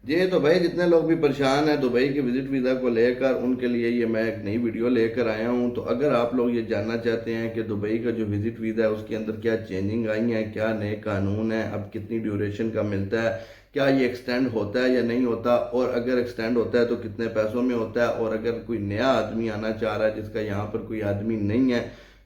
जी तो भाई जितने लोग भी परेशान हैं दुबई के विजिट वीज़ा को लेकर, उनके लिए ये मैं एक नई वीडियो लेकर आया हूँ। तो अगर आप लोग ये जानना चाहते हैं कि दुबई का जो विजिट वीज़ा है उसके अंदर क्या चेंजिंग आई है, क्या नए कानून है, अब कितनी ड्यूरेशन का मिलता है, क्या ये एक्सटेंड होता है या नहीं होता, और अगर एक्सटेंड होता है तो कितने पैसों में होता है, और अगर कोई नया आदमी आना चाह रहा है जिसका यहाँ पर कोई आदमी नहीं है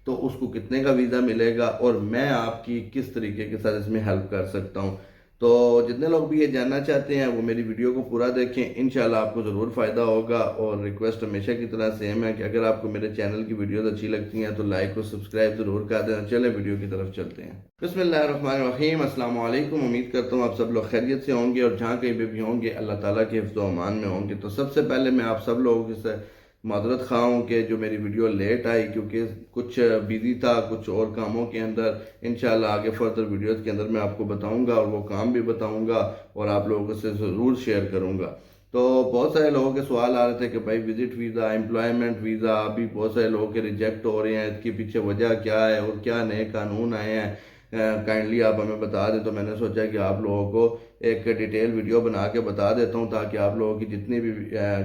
तो उसको कितने का वीज़ा मिलेगा, और मैं आपकी किस तरीके के साथ इसमें हेल्प कर सकता हूँ। तो जितने लोग भी ये जानना चाहते हैं वो मेरी वीडियो को पूरा देखें, इंशाल्लाह आपको ज़रूर फ़ायदा होगा। और रिक्वेस्ट हमेशा की तरह सेम है कि अगर आपको मेरे चैनल की वीडियोस अच्छी लगती हैं तो लाइक और सब्सक्राइब ज़रूर कर देना। चलें वीडियो की तरफ चलते हैं। बिस्मिल्लाहिर्रहमानिर्रहीम, अस्सलाम वालेकुम। उम्मीद करता हूँ आप सब लोग खैरियत से होंगे और जहाँ कहीं पे भी होंगे अल्लाह ताला के हिफ्ज़ व अमान में होंगे। तो सबसे पहले मैं आप सब लोगों से मादरत खा हूँ कि जो मेरी वीडियो लेट आई, क्योंकि कुछ बिजी था कुछ और कामों के अंदर। इंशाल्लाह आगे फर्दर वीडियोस के अंदर मैं आपको बताऊंगा और वो काम भी बताऊंगा और आप लोगों से ज़रूर शेयर करूंगा। तो बहुत सारे लोगों के सवाल आ रहे थे कि भाई विजिट वीज़ा, एम्प्लॉयमेंट वीज़ा, अभी बहुत सारे लोगों के रिजेक्ट हो रहे हैं, इसके पीछे वजह क्या है और क्या नए कानून आए हैं, काइंडली आप हमें बता दें। तो मैंने सोचा कि आप लोगों को एक डिटेल वीडियो बना के बता देता हूँ ताकि आप लोगों की जितनी भी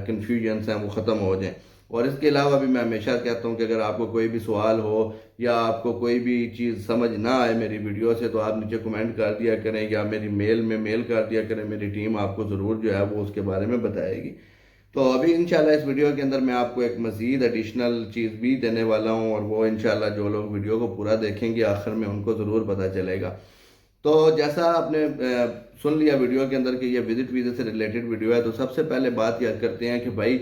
कन्फ्यूजन्स हैं वो ख़त्म हो जाएं। और इसके अलावा भी मैं हमेशा कहता हूँ कि अगर आपको कोई भी सवाल हो या आपको कोई भी चीज़ समझ ना आए मेरी वीडियो से तो आप नीचे कमेंट कर दिया करें या मेरी मेल में मेल कर दिया करें, मेरी टीम आपको ज़रूर जो है वो उसके बारे में बताएगी। तो अभी इंशाल्लाह इस वीडियो के अंदर मैं आपको एक मज़ीद एडिशनल चीज़ भी देने वाला हूँ, और वो इंशाल्लाह जो लोग वीडियो को पूरा देखेंगे आखिर में उनको ज़रूर पता चलेगा। तो जैसा आपने सुन लिया वीडियो के अंदर कि ये विजिट वीज़ा से रिलेटेड वीडियो है, तो सबसे पहले बात याद करते हैं कि भाई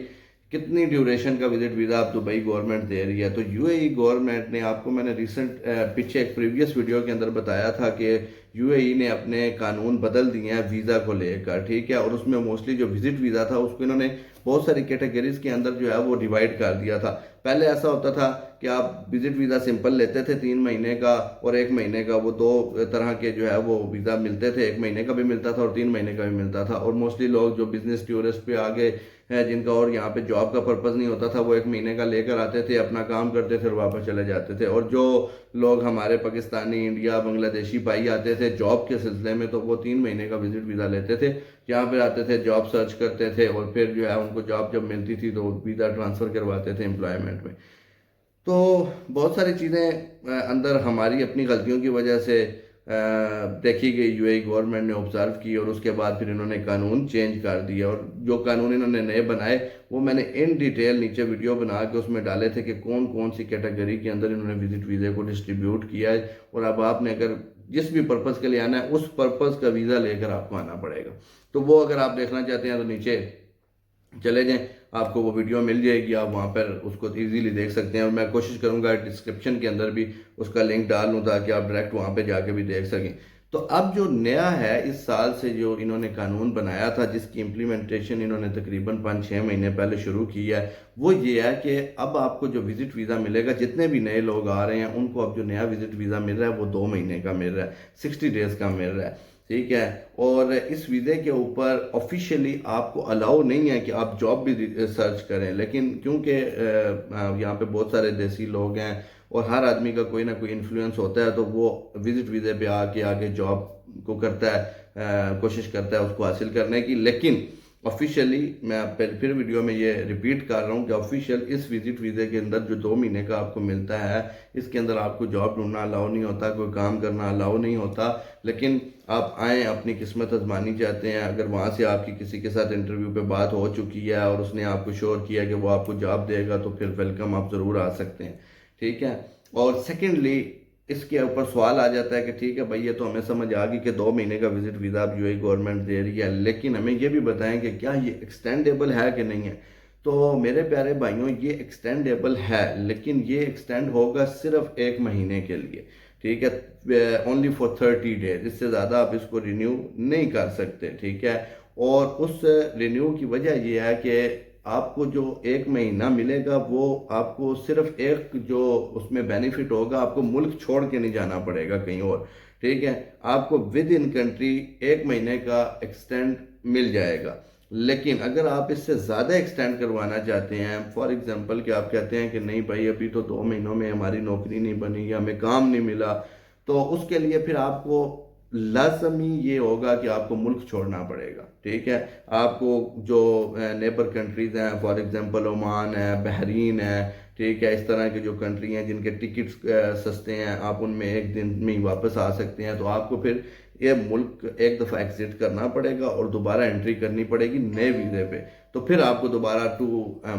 कितनी ड्यूरेशन का विजिट वीज़ा आप दुबई गवर्नमेंट दे रही है। तो यूएई गवर्नमेंट ने, आपको मैंने रिसेंट पीछे एक प्रीवियस वीडियो के अंदर बताया था कि यूएई ने अपने कानून बदल दिए हैं वीज़ा को लेकर, ठीक है। और उसमें मोस्टली जो विजिट वीज़ा था उसको इन्होंने बहुत सारी कैटेगरीज के अंदर जो है वो डिवाइड कर दिया था। पहले ऐसा होता था कि आप विजिट वीज़ा सिंपल लेते थे 3 महीने का और 1 महीने का, वो दो तरह के जो है वो वीज़ा मिलते थे। 1 महीने का भी मिलता था और 3 महीने का भी मिलता था। और मोस्टली लोग जो बिजनेस टूरिस्ट पे आ गए हैं, जिनका और यहाँ पे जॉब का पर्पज़ नहीं होता था, वो 1 महीने का लेकर आते थे, अपना काम करते थे और वापस चले जाते थे। और जो लोग हमारे पाकिस्तानी, इंडिया, बांग्लादेशी भाई आते थे जॉब के सिलसिले में, तो वो 3 महीने का विजिट वीज़ा लेते थे, यहाँ पे आते थे, जॉब सर्च करते थे और फिर जो है उनको जॉब जब मिलती थी तो वीज़ा ट्रांसफ़र करवाते थे एम्प्लॉयमेंट में। तो बहुत सारी चीज़ें अंदर हमारी अपनी गलतियों की वजह से देखी गई, यूएई गवर्नमेंट ने ऑब्जर्व की और उसके बाद फिर इन्होंने कानून चेंज कर दिया। और जो कानून इन्होंने नए बनाए वो मैंने इन डिटेल नीचे वीडियो बना के उसमें डाले थे कि कौन कौन सी कैटेगरी के अंदर इन्होंने विजिट वीज़े को डिस्ट्रीब्यूट किया है। और अब आपने अगर जिस भी पर्पज़ के लिए आना है उस पर्पज़ का वीज़ा लेकर आपको आना पड़ेगा। तो वो अगर आप देखना चाहते हैं तो नीचे चले जाएं, आपको वो वीडियो मिल जाएगी, आप वहाँ पर उसको इजीली देख सकते हैं। और मैं कोशिश करूँगा डिस्क्रिप्शन के अंदर भी उसका लिंक डाल दूँ ताकि आप डायरेक्ट वहाँ पे जाके भी देख सकें। तो अब जो नया है इस साल से जो इन्होंने कानून बनाया था, जिसकी इम्प्लीमेंटेशन इन्होंने तकरीबन 5-6 महीने पहले शुरू की है, वो ये है कि अब आपको जो विजिट वीज़ा मिलेगा, जितने भी नए लोग आ रहे हैं उनको अब जो नया विजिट वीज़ा मिल रहा है वो 2 महीने का मिल रहा है, 60 डेज का मिल रहा है, ठीक है। और इस वीज़े के ऊपर ऑफिशियली आपको अलाउ नहीं है कि आप जॉब भी सर्च करें, लेकिन क्योंकि यहाँ पे बहुत सारे देसी लोग हैं और हर आदमी का कोई ना कोई इन्फ्लुएंस होता है, तो वो विजिट वीज़े पे आके आगे जॉब को करता है, कोशिश करता है उसको हासिल करने की। लेकिन ऑफिशियली मैं फिर वीडियो में ये रिपीट कर रहा हूँ कि ऑफिशियल इस विजिट वीज़े के अंदर जो 2 महीने का आपको मिलता है, इसके अंदर आपको जॉब ढूंढना अलाउ नहीं होता, कोई काम करना अलाउ नहीं होता। लेकिन आप आएँ, अपनी किस्मत आजमानी चाहते हैं, अगर वहाँ से आपकी किसी के साथ इंटरव्यू पे बात हो चुकी है और उसने आपको श्योर किया कि वो आपको जॉब देगा, तो फिर वेलकम, आप ज़रूर आ सकते हैं, ठीक है। और सेकेंडली इसके ऊपर सवाल आ जाता है कि ठीक है भाई, ये तो हमें समझ आ गई कि 2 महीने का विजिट वीज़ा अब यूएई गवर्नमेंट दे रही है, लेकिन हमें ये भी बताएं कि क्या ये एक्सटेंडेबल है कि नहीं है। तो मेरे प्यारे भाइयों, ये एक्सटेंडेबल है, लेकिन ये एक्सटेंड होगा सिर्फ 1 महीने के लिए, ठीक है, ओनली फॉर 30 डेज। इससे ज़्यादा आप इसको रिन्यू नहीं कर सकते, ठीक है। और उस रिन्यू की वजह यह है कि आपको जो 1 महीना मिलेगा वो आपको सिर्फ एक जो उसमें बेनिफिट होगा, आपको मुल्क छोड़ के नहीं जाना पड़ेगा कहीं और, ठीक है। आपको विद इन कंट्री 1 महीने का एक्सटेंड मिल जाएगा। लेकिन अगर आप इससे ज़्यादा एक्सटेंड करवाना चाहते हैं, फॉर एग्जांपल कि आप कहते हैं कि नहीं भाई अभी तो 2 महीनों में हमारी नौकरी नहीं बनी या हमें काम नहीं मिला, तो उसके लिए फिर आपको लाजमी ये होगा कि आपको मुल्क छोड़ना पड़ेगा। ठीक है, आपको जो नेबर कंट्रीज़ हैं, फॉर एग्जांपल ओमान है, बहरीन है, ठीक है, इस तरह की जो कंट्री हैं जिनके टिकट्स सस्ते हैं, आप उनमें एक दिन में ही वापस आ सकते हैं। तो आपको फिर ये मुल्क एक दफ़ा एग्जिट करना पड़ेगा और दोबारा एंट्री करनी पड़ेगी नए वीज़े पे। तो फिर आपको दोबारा 2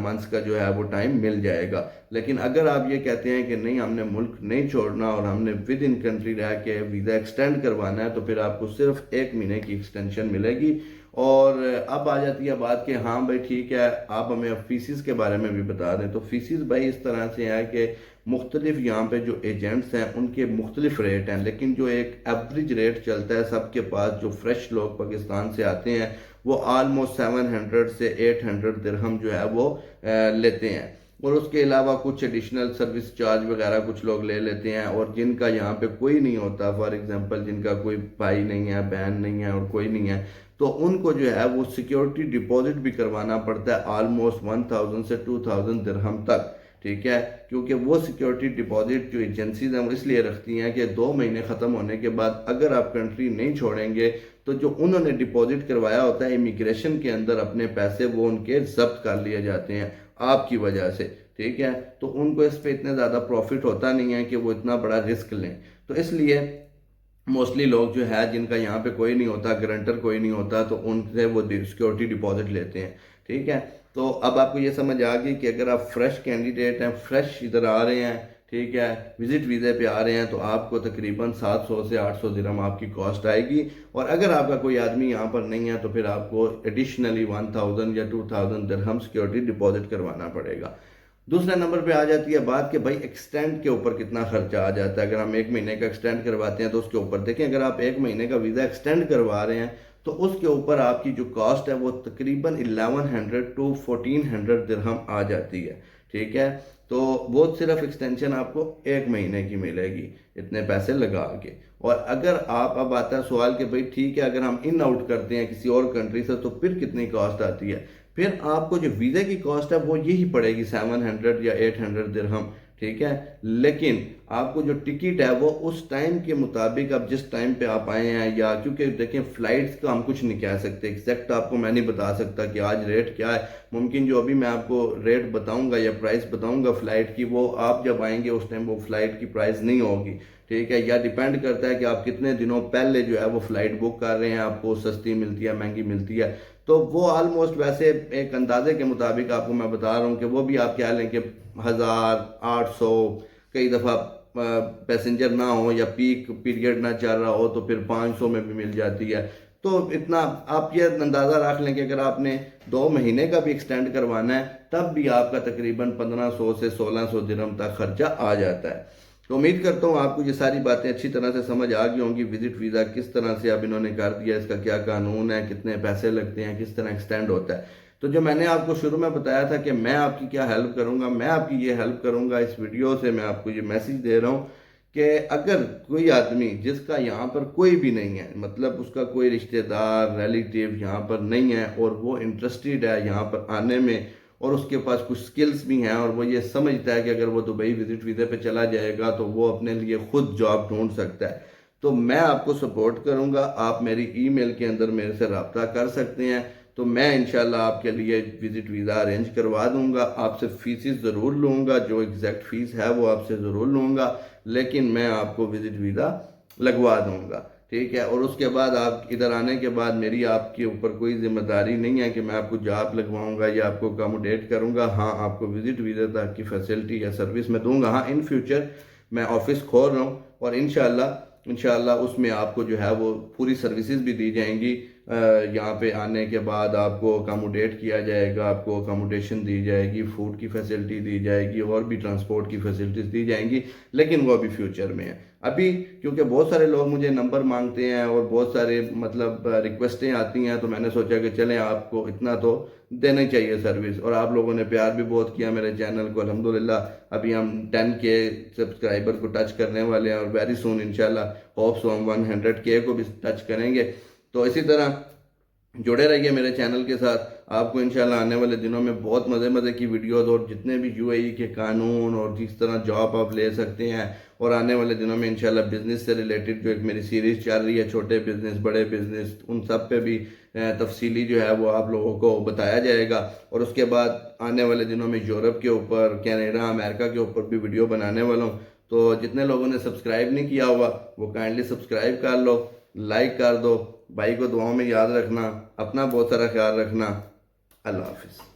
मंथ्स का जो है वो टाइम मिल जाएगा। लेकिन अगर आप ये कहते हैं कि नहीं, हमने मुल्क नहीं छोड़ना और हमने विद इन कंट्री रह के वीज़ा एक्सटेंड करवाना है, तो फिर आपको सिर्फ 1 महीने की एक्सटेंशन मिलेगी। और अब आ जाती है बात कि हाँ भाई ठीक है, आप हमें अब फीसिस के बारे में भी बता दें। तो फीसिस भाई इस तरह से है कि मुख्तलिफ यहाँ पे जो एजेंट्स हैं उनके मुख्तलिफ रेट हैं, लेकिन जो एक एवरेज रेट चलता है सबके पास, जो फ्रेश लोग पाकिस्तान से आते हैं वो आलमोस्ट 700 से 800 दिरहम जो है वो लेते हैं। और उसके अलावा कुछ एडिशनल सर्विस चार्ज वगैरह कुछ लोग ले लेते हैं। और जिनका यहाँ पे कोई नहीं होता, फॉर एग्जांपल जिनका कोई भाई नहीं है, बहन नहीं है और कोई नहीं है, तो उनको जो है वो सिक्योरिटी डिपॉजिट भी करवाना पड़ता है ऑलमोस्ट 1000 से 2000 दिरहम तक। ठीक है, क्योंकि वो सिक्योरिटी डिपॉजिट जो एजेंसीज हैं वो इसलिए रखती हैं कि 2 महीने ख़त्म होने के बाद अगर आप कंट्री नहीं छोड़ेंगे तो जो उन्होंने डिपॉजिट करवाया होता है इमिग्रेशन के अंदर, अपने पैसे वो उनके जब्त कर लिए जाते हैं आपकी वजह से। ठीक है, तो उनको इस पे इतने ज़्यादा प्रॉफिट होता नहीं है कि वो इतना बड़ा रिस्क लें। तो इसलिए मोस्टली लोग जो है जिनका यहाँ पे कोई नहीं होता, गारंटर कोई नहीं होता, तो उनसे वो सिक्योरिटी डिपॉजिट लेते हैं। ठीक है, तो अब आपको ये समझ आ गई कि अगर आप फ्रेश कैंडिडेट हैं, फ्रेश इधर आ रहे हैं, ठीक है, विजिट वीज़े पे आ रहे हैं, तो आपको तकरीबन 700 से 800 दिरहम आपकी कॉस्ट आएगी। और अगर आपका कोई आदमी यहाँ पर नहीं है तो फिर आपको एडिशनली 1000 या 2000 दिरहम सिक्योरिटी डिपॉजिट करवाना पड़ेगा। दूसरे नंबर पे आ जाती है बात कि भाई एक्सटेंड के ऊपर कितना खर्चा आ जाता है। अगर हम 1 महीने का एक्सटेंड करवाते हैं तो उसके ऊपर देखें, अगर आप 1 महीने का वीज़ा एक्सटेंड करवा रहे हैं तो उसके ऊपर आपकी जो कॉस्ट है वो तकरीबन 1100 टू 1400 दिरहम आ जाती है। ठीक है, तो वो सिर्फ एक्सटेंशन आपको 1 महीने की मिलेगी इतने पैसे लगा के। और अगर आप, अब आता है सवाल कि भाई ठीक है, अगर हम इन आउट करते हैं किसी और कंट्री से तो फिर कितनी कॉस्ट आती है। फिर आपको जो वीज़े की कॉस्ट है वो यही पड़ेगी 700 या 800 दिरहम। ठीक है, लेकिन आपको जो टिकट है वो उस टाइम के मुताबिक, अब जिस टाइम पे आप आए हैं, या क्योंकि देखें फ़्लाइट्स का हम कुछ नहीं कह सकते एग्जैक्ट, आपको मैं नहीं बता सकता कि आज रेट क्या है। मुमकिन जो अभी मैं आपको रेट बताऊंगा या प्राइस बताऊंगा फ़्लाइट की, वो आप जब आएंगे उस टाइम वो फ़्लाइट की प्राइस नहीं होगी। ठीक है, या डिपेंड करता है कि आप कितने दिनों पहले जो है वो फ़्लाइट बुक कर रहे हैं, आपको सस्ती मिलती है, महंगी मिलती है। तो वो ऑलमोस्ट वैसे एक अंदाजे के मुताबिक आपको मैं बता रहा हूँ कि वो भी आप क्या लें कि 1000, 800, कई दफ़ा पैसेंजर ना हो या पीक पीरियड ना चल रहा हो तो फिर 500 में भी मिल जाती है। तो इतना आप ये अंदाज़ा रख लें कि अगर आपने 2 महीने का भी एक्सटेंड करवाना है तब भी आपका तकरीबन 1500 से 1600 दिरहम तक खर्चा आ जाता है। तो उम्मीद करता हूँ आपको ये सारी बातें अच्छी तरह से समझ आ गई होंगी। विजिट वीज़ा किस तरह से अब इन्होंने कर दिया, इसका क्या कानून है, कितने पैसे लगते हैं, किस तरह एक्सटेंड होता है। तो जो मैंने आपको शुरू में बताया था कि मैं आपकी क्या हेल्प करूंगा, मैं आपकी ये हेल्प करूंगा। इस वीडियो से मैं आपको ये मैसेज दे रहा हूँ कि अगर कोई आदमी जिसका यहाँ पर कोई भी नहीं है, मतलब उसका कोई रिश्तेदार रिलेटिव यहाँ पर नहीं है और वो इंटरेस्टेड है यहाँ पर आने में, और उसके पास कुछ स्किल्स भी हैं, और वो ये समझता है कि अगर वो दुबई विजिट वीज़े पे चला जाएगा तो वो अपने लिए खुद जॉब ढूंढ सकता है, तो मैं आपको सपोर्ट करूंगा। आप मेरी ईमेल के अंदर मेरे से रब्ता कर सकते हैं, तो मैं इंशाल्लाह आपके लिए विजिट वीज़ा अरेंज करवा दूंगा। आपसे फीसिस ज़रूर लूँगा, जो एग्जैक्ट फ़ीस है वो आपसे ज़रूर लूँगा, लेकिन मैं आपको विजिट वीज़ा लगवा दूंगा। ठीक है, और उसके बाद आप इधर आने के बाद मेरी आपके ऊपर कोई जिम्मेदारी नहीं है कि मैं आपको जॉब लगवाऊंगा या आपको अकोमोडेट करूंगा। हाँ, आपको विजिट वीज़ा तक की फैसिलिटी या सर्विस मैं दूंगा। हाँ, इन फ्यूचर मैं ऑफिस खोल रहा हूँ और इंशाल्लाह उसमें आपको जो है वो पूरी सर्विसेज भी दी जाएंगी। यहाँ पे आने के बाद आपको अकोमोडेट किया जाएगा, आपको अकोमोडेशन दी जाएगी, फूड की फैसिलिटी दी जाएगी और भी ट्रांसपोर्ट की फैसिलिटीज़ दी जाएंगी, लेकिन वो अभी फ्यूचर में है। अभी क्योंकि बहुत सारे लोग मुझे नंबर मांगते हैं और बहुत सारे मतलब रिक्वेस्टें आती हैं, तो मैंने सोचा कि चलें आपको इतना तो देना चाहिए सर्विस। और आप लोगों ने प्यार भी बहुत किया मेरे चैनल को, अल्हम्दुलिल्लाह। अभी हम 10K सब्सक्राइबर को टच करने वाले हैं और वेरी सून इंशाल्लाह होप्स हम 100K को भी टच करेंगे। तो इसी तरह जुड़े रहिए मेरे चैनल के साथ। आपको इंशाल्लाह आने वाले दिनों में बहुत मज़े मज़े की वीडियोस और जितने भी यूएई के कानून और जिस तरह जॉब आप ले सकते हैं, और आने वाले दिनों में इंशाल्लाह बिज़नेस से रिलेटेड जो एक मेरी सीरीज़ चल रही है, छोटे बिज़नेस बड़े बिज़नेस, उन सब पे भी तफसीली जो है वो आप लोगों को बताया जाएगा। और उसके बाद आने वाले दिनों में यूरोप के ऊपर, कनाडा, अमेरिका के ऊपर भी वीडियो बनाने वाला हूँ। तो जितने लोगों ने सब्सक्राइब नहीं किया हुआ वो काइंडली सब्सक्राइब कर लो, लाइक कर दो। भाई को दुआओं में याद रखना, अपना बहुत सारा ख्याल रखना। अल्लाह हाफिज़।